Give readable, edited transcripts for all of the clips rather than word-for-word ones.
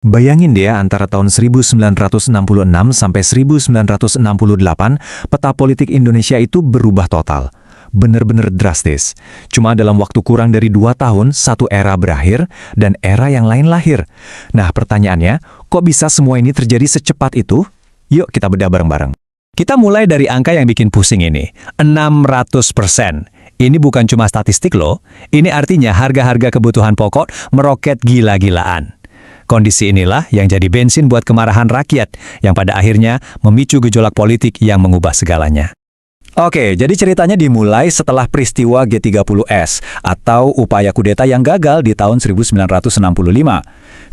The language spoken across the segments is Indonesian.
Bayangin deh antara tahun 1966 sampai 1968, peta politik Indonesia itu berubah total. Bener-bener drastis. Cuma dalam waktu kurang dari 2 tahun, satu era berakhir, dan era yang lain lahir. Nah, pertanyaannya, kok bisa semua ini terjadi secepat itu? Yuk kita bedah bareng-bareng. Kita mulai dari angka yang bikin pusing ini, 600%. Ini bukan cuma statistik loh, ini artinya harga-harga kebutuhan pokok meroket gila-gilaan. Kondisi inilah yang jadi bensin buat kemarahan rakyat, yang pada akhirnya memicu gejolak politik yang mengubah segalanya. Oke, jadi ceritanya dimulai setelah peristiwa G30S, atau upaya kudeta yang gagal di tahun 1965.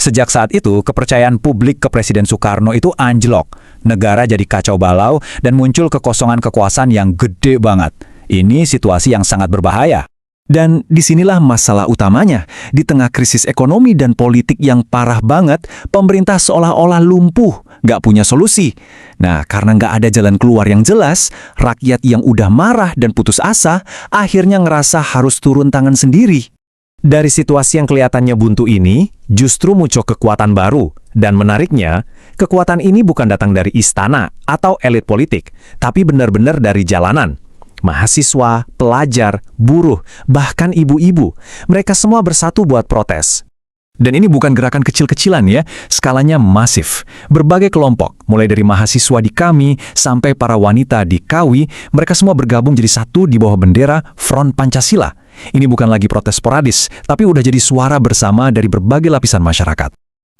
Sejak saat itu, kepercayaan publik ke Presiden Soekarno itu anjlok. Negara jadi kacau balau dan muncul kekosongan kekuasaan yang gede banget. Ini situasi yang sangat berbahaya. Dan disinilah masalah utamanya. Di tengah krisis ekonomi dan politik yang parah banget, pemerintah seolah-olah lumpuh, nggak punya solusi. Nah, karena nggak ada jalan keluar yang jelas, rakyat yang udah marah dan putus asa, akhirnya ngerasa harus turun tangan sendiri. Dari situasi yang kelihatannya buntu ini, justru muncul kekuatan baru. Dan menariknya, kekuatan ini bukan datang dari istana atau elit politik, tapi benar-benar dari jalanan. Mahasiswa, pelajar, buruh, bahkan ibu-ibu. Mereka semua bersatu buat protes. Dan ini bukan gerakan kecil-kecilan ya, skalanya masif. Berbagai kelompok, mulai dari mahasiswa di KAMI sampai para wanita di KAWI, mereka semua bergabung jadi satu di bawah bendera Front Pancasila. Ini bukan lagi protes sporadis, tapi udah jadi suara bersama dari berbagai lapisan masyarakat.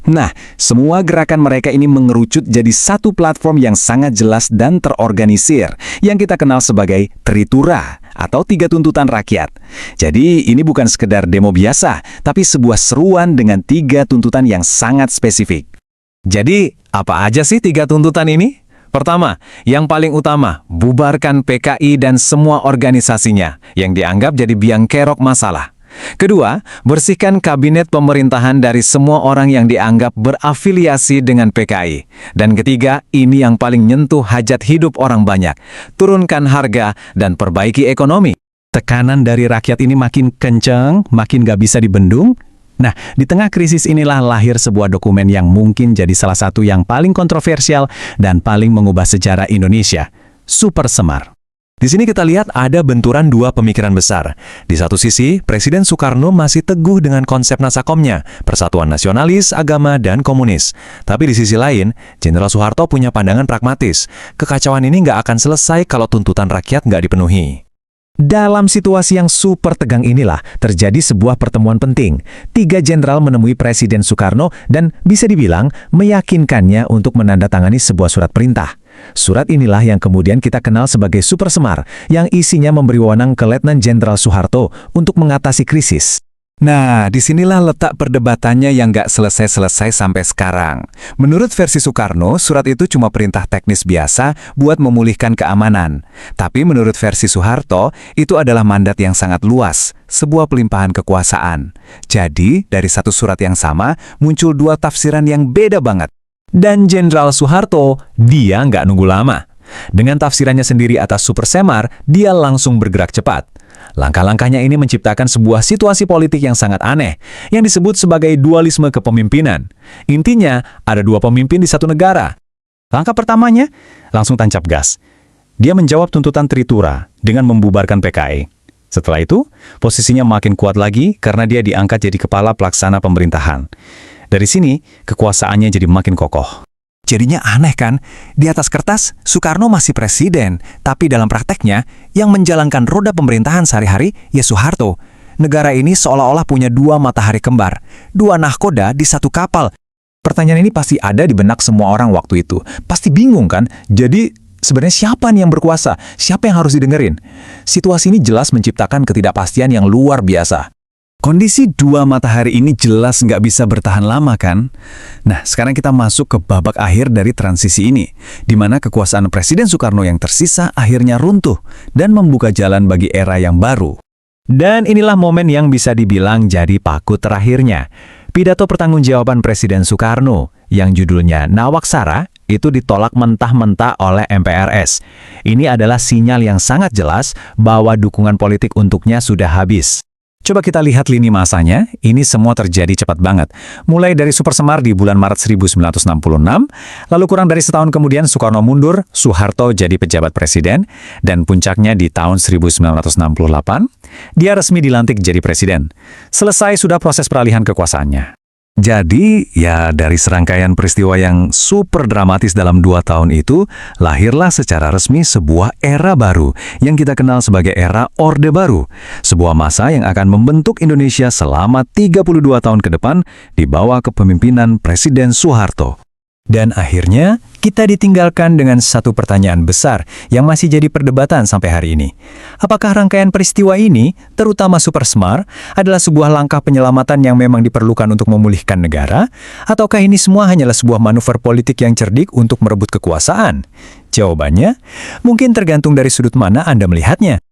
Nah, semua gerakan mereka ini mengerucut jadi satu platform yang sangat jelas dan terorganisir, yang kita kenal sebagai Tritura, atau 3 tuntutan rakyat. Jadi, ini bukan sekedar demo biasa, tapi sebuah seruan dengan 3 tuntutan yang sangat spesifik. Jadi, apa aja sih 3 tuntutan ini? Pertama, yang paling utama, bubarkan PKI dan semua organisasinya, yang dianggap jadi biang kerok masalah. Kedua, bersihkan kabinet pemerintahan dari semua orang yang dianggap berafiliasi dengan PKI. Dan ketiga, ini yang paling nyentuh hajat hidup orang banyak. Turunkan harga dan perbaiki ekonomi. Tekanan dari rakyat ini makin kenceng, makin gak bisa dibendung. Nah, di tengah krisis inilah lahir sebuah dokumen yang mungkin jadi salah satu yang paling kontroversial dan paling mengubah sejarah Indonesia. Super Semar. Di sini kita lihat ada benturan 2 pemikiran besar. Di satu sisi, Presiden Soekarno masih teguh dengan konsep nasakomnya, persatuan nasionalis, agama, dan komunis. Tapi di sisi lain, Jenderal Soeharto punya pandangan pragmatis. Kekacauan ini nggak akan selesai kalau tuntutan rakyat nggak dipenuhi. Dalam situasi yang super tegang inilah, terjadi sebuah pertemuan penting. 3 jenderal menemui Presiden Soekarno dan bisa dibilang meyakinkannya untuk menandatangani sebuah surat perintah. Surat inilah yang kemudian kita kenal sebagai Super Semar, yang isinya memberi wewenang ke Letnan Jenderal Soeharto untuk mengatasi krisis. Nah, disinilah letak perdebatannya yang nggak selesai-selesai sampai sekarang. Menurut versi Soekarno, surat itu cuma perintah teknis biasa buat memulihkan keamanan. Tapi menurut versi Soeharto, itu adalah mandat yang sangat luas, sebuah pelimpahan kekuasaan. Jadi, dari satu surat yang sama, muncul 2 tafsiran yang beda banget. Dan Jenderal Soeharto, dia nggak nunggu lama. Dengan tafsirannya sendiri atas Super Semar, dia langsung bergerak cepat. Langkah-langkahnya ini menciptakan sebuah situasi politik yang sangat aneh, yang disebut sebagai dualisme kepemimpinan. Intinya, ada 2 pemimpin di satu negara. Langkah pertamanya, langsung tancap gas. Dia menjawab tuntutan Tritura dengan membubarkan PKI. Setelah itu, posisinya makin kuat lagi karena dia diangkat jadi kepala pelaksana pemerintahan. Dari sini, kekuasaannya jadi makin kokoh. Jadinya aneh kan? Di atas kertas, Soekarno masih presiden, tapi dalam prakteknya, yang menjalankan roda pemerintahan sehari-hari, ya Soeharto. Negara ini seolah-olah punya 2 matahari kembar, 2 nahkoda di satu kapal. Pertanyaan ini pasti ada di benak semua orang waktu itu. Pasti bingung kan? Jadi, sebenarnya siapa nih yang berkuasa? Siapa yang harus didengerin? Situasi ini jelas menciptakan ketidakpastian yang luar biasa. Kondisi 2 matahari ini jelas nggak bisa bertahan lama kan? Nah, sekarang kita masuk ke babak akhir dari transisi ini, di mana kekuasaan Presiden Soekarno yang tersisa akhirnya runtuh dan membuka jalan bagi era yang baru. Dan inilah momen yang bisa dibilang jadi paku terakhirnya. Pidato pertanggungjawaban Presiden Soekarno, yang judulnya Nawaksara, itu ditolak mentah-mentah oleh MPRS. Ini adalah sinyal yang sangat jelas bahwa dukungan politik untuknya sudah habis. Coba kita lihat lini masanya, ini semua terjadi cepat banget. Mulai dari Super Semar di bulan Maret 1966, lalu kurang dari setahun kemudian Soekarno mundur, Soeharto jadi pejabat presiden, dan puncaknya di tahun 1968, dia resmi dilantik jadi presiden. Selesai sudah proses peralihan kekuasaannya. Jadi, ya dari serangkaian peristiwa yang super dramatis dalam 2 tahun itu, lahirlah secara resmi sebuah era baru yang kita kenal sebagai era Orde Baru. Sebuah masa yang akan membentuk Indonesia selama 32 tahun ke depan di bawah kepemimpinan Presiden Soeharto. Dan akhirnya, kita ditinggalkan dengan satu pertanyaan besar yang masih jadi perdebatan sampai hari ini. Apakah rangkaian peristiwa ini, terutama Super Semar, adalah sebuah langkah penyelamatan yang memang diperlukan untuk memulihkan negara? Ataukah ini semua hanyalah sebuah manuver politik yang cerdik untuk merebut kekuasaan? Jawabannya, mungkin tergantung dari sudut mana Anda melihatnya.